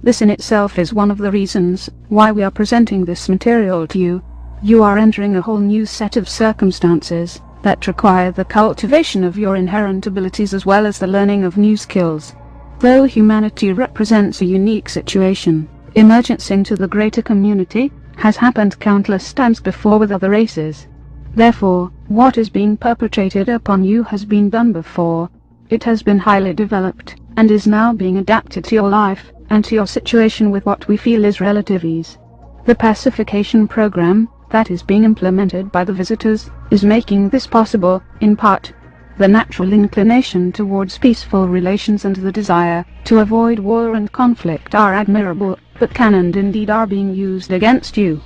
This in itself is one of the reasons why we are presenting this material to you. You are entering a whole new set of circumstances that require the cultivation of your inherent abilities as well as the learning of new skills. Though humanity represents a unique situation, emergence into the greater community has happened countless times before with other races. Therefore, what is being perpetrated upon you has been done before. It has been highly developed, and is now being adapted to your life, and to your situation with what we feel is relative ease. The pacification program that is being implemented by the visitors is making this possible, in part. The natural inclination towards peaceful relations and the desire to avoid war and conflict are admirable, but can and indeed are being used against you.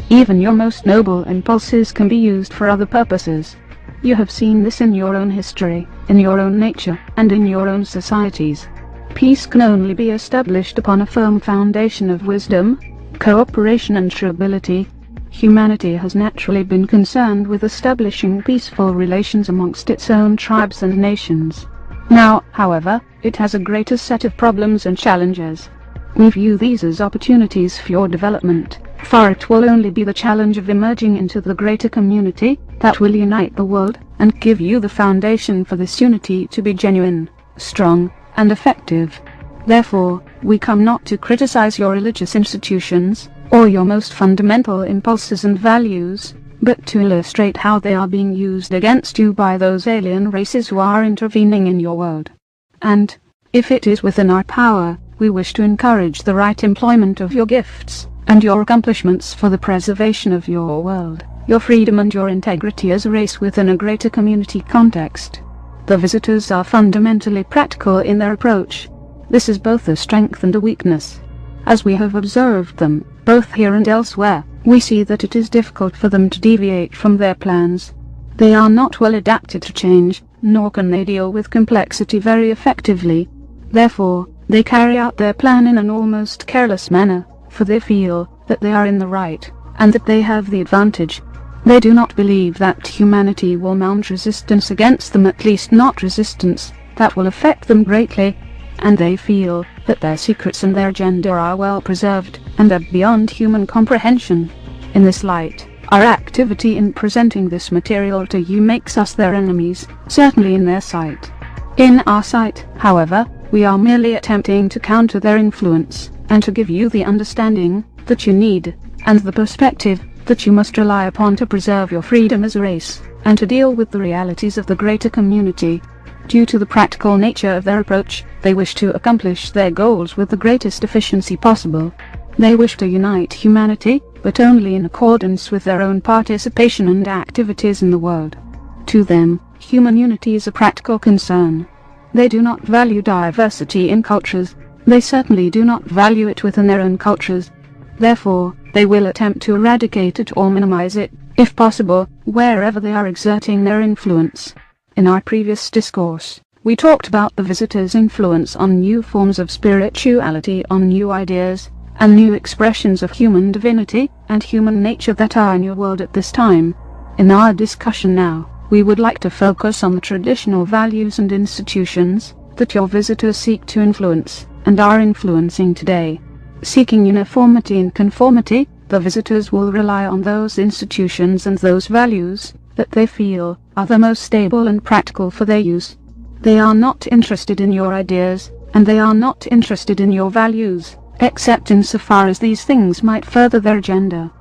Even your most noble impulses can be used for other purposes. You have seen this in your own history, in your own nature, and in your own societies. Peace can only be established upon a firm foundation of wisdom, cooperation and stability. Humanity has naturally been concerned with establishing peaceful relations amongst its own tribes and nations. Now, however, it has a greater set of problems and challenges. We view these as opportunities for your development, for it will only be the challenge of emerging into the greater community that will unite the world and give you the foundation for this unity to be genuine, strong, and effective. Therefore, we come not to criticize your religious institutions, or your most fundamental impulses and values, but to illustrate how they are being used against you by those alien races who are intervening in your world. And, if it is within our power, we wish to encourage the right employment of your gifts and your accomplishments for the preservation of your world, your freedom and your integrity as a race within a greater community context. The visitors are fundamentally practical in their approach. This is both a strength and a weakness. As we have observed them, both here and elsewhere, we see that it is difficult for them to deviate from their plans. They are not well adapted to change, nor can they deal with complexity very effectively. Therefore, they carry out their plan in an almost careless manner, for they feel that they are in the right, and that they have the advantage. They do not believe that humanity will mount resistance against them, at least not resistance that will affect them greatly, and they feel that their secrets and their agenda are well preserved, and are beyond human comprehension. In this light, our activity in presenting this material to you makes us their enemies, certainly in their sight. In our sight, however, we are merely attempting to counter their influence, and to give you the understanding that you need, and the perspective that you must rely upon to preserve your freedom as a race, and to deal with the realities of the greater community. Due to the practical nature of their approach, they wish to accomplish their goals with the greatest efficiency possible. They wish to unite humanity, but only in accordance with their own participation and activities in the world. To them, human unity is a practical concern. They do not value diversity in cultures. They certainly do not value it within their own cultures. Therefore, they will attempt to eradicate it or minimize it, if possible, wherever they are exerting their influence. In our previous discourse, we talked about the visitors' influence on new forms of spirituality, on new ideas, and new expressions of human divinity and human nature that are in your world at this time. In our discussion now, we would like to focus on the traditional values and institutions that your visitors seek to influence, and are influencing today. Seeking uniformity and conformity, the visitors will rely on those institutions and those values that they feel are the most stable and practical for their use. They are not interested in your ideas, and they are not interested in your values, except insofar as these things might further their agenda.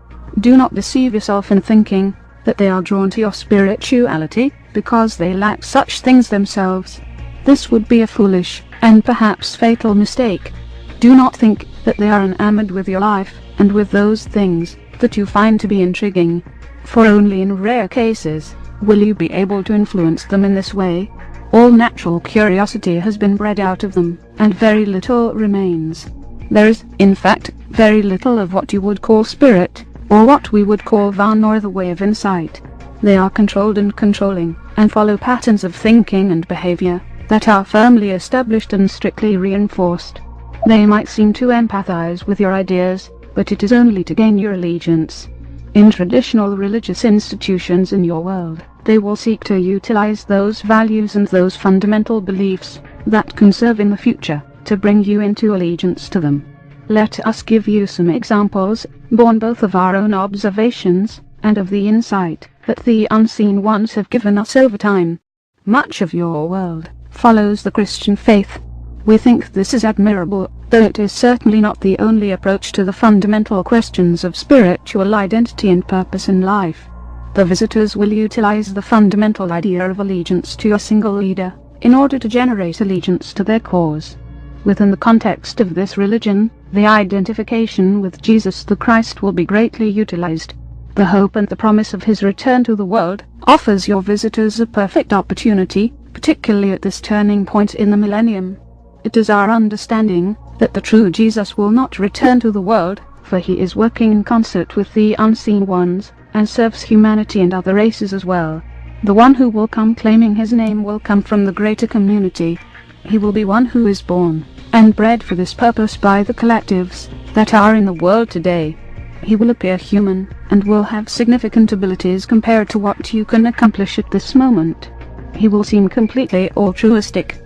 Do not deceive yourself in thinking that they are drawn to your spirituality because they lack such things themselves. This would be a foolish, and perhaps fatal mistake. Do not think that they are enamored with your life, and with those things that you find to be intriguing, for only in rare cases will you be able to influence them in this way. All natural curiosity has been bred out of them, and very little remains. There is, in fact, very little of what you would call spirit, or what we would call Van, or the way of insight. They are controlled and controlling, and follow patterns of thinking and behavior that are firmly established and strictly reinforced. They might seem to empathize with your ideas, but it is only to gain your allegiance. In traditional religious institutions in your world, they will seek to utilize those values and those fundamental beliefs that can serve in the future to bring you into allegiance to them. Let us give you some examples, born both of our own observations, and of the insight that the unseen ones have given us over time. Much of your world follows the Christian faith. We think this is admirable, though it is certainly not the only approach to the fundamental questions of spiritual identity and purpose in life. The visitors will utilize the fundamental idea of allegiance to a single leader, in order to generate allegiance to their cause. Within the context of this religion, the identification with Jesus the Christ will be greatly utilized. The hope and the promise of his return to the world offers your visitors a perfect opportunity, particularly at this turning point in the millennium. It is our understanding that the true Jesus will not return to the world, for he is working in concert with the unseen ones, and serves humanity and other races as well. The one who will come claiming his name will come from the greater community. He will be one who is born and bred for this purpose by the collectives that are in the world today. He will appear human, and will have significant abilities compared to what you can accomplish at this moment. He will seem completely altruistic.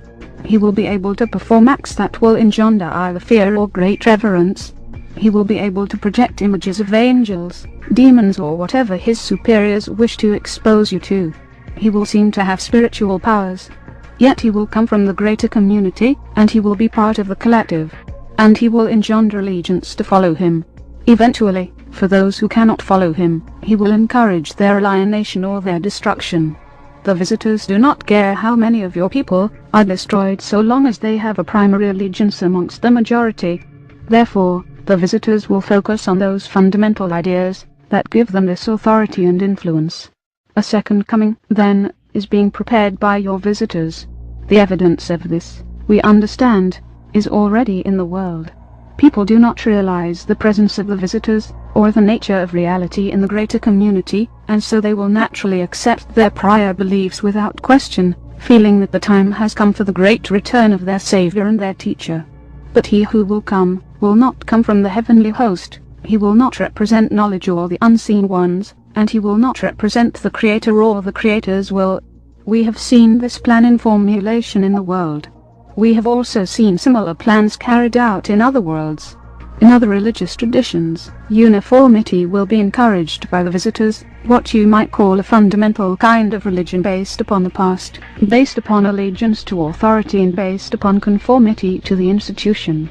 He will be able to perform acts that will engender either fear or great reverence. He will be able to project images of angels, demons, or whatever his superiors wish to expose you to. He will seem to have spiritual powers. Yet he will come from the greater community, and he will be part of the collective. And he will engender allegiance to follow him. Eventually, for those who cannot follow him, he will encourage their alienation or their destruction. The visitors do not care how many of your people are destroyed so long as they have a primary allegiance amongst the majority. Therefore, the visitors will focus on those fundamental ideas that give them this authority and influence. A second coming, then, is being prepared by your visitors. The evidence of this, we understand, is already in the world. People do not realize the presence of the visitors, or the nature of reality in the greater community, and so they will naturally accept their prior beliefs without question, feeling that the time has come for the great return of their Savior and their teacher. But he who will not come from the heavenly host. He will not represent knowledge or the unseen ones, and he will not represent the Creator or the Creator's will. We have seen this plan in formulation in the world. We have also seen similar plans carried out in other worlds. In other religious traditions, uniformity will be encouraged by the visitors, what you might call a fundamental kind of religion based upon the past, based upon allegiance to authority and based upon conformity to the institution.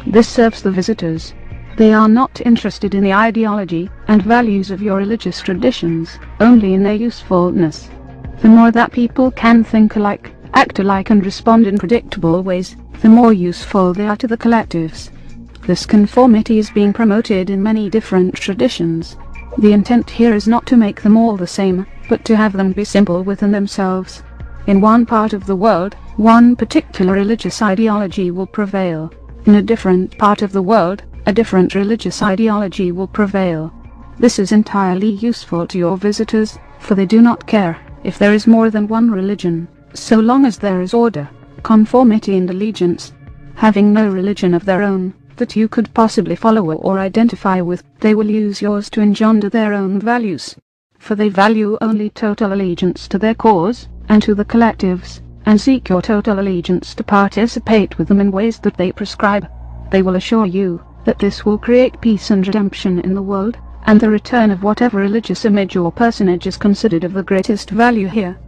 This serves the visitors. They are not interested in the ideology and values of your religious traditions, only in their usefulness. The more that people can think alike, act alike and respond in predictable ways, the more useful they are to the collectives. This conformity is being promoted in many different traditions. The intent here is not to make them all the same, but to have them be simple within themselves. In one part of the world, one particular religious ideology will prevail. In a different part of the world, a different religious ideology will prevail. This is entirely useful to your visitors, for they do not care if there is more than one religion, so long as there is order, conformity and allegiance. Having no religion of their own that you could possibly follow or identify with, they will use yours to engender their own values. For they value only total allegiance to their cause, and to the collectives, and seek your total allegiance to participate with them in ways that they prescribe. They will assure you that this will create peace and redemption in the world, and the return of whatever religious image or personage is considered of the greatest value here.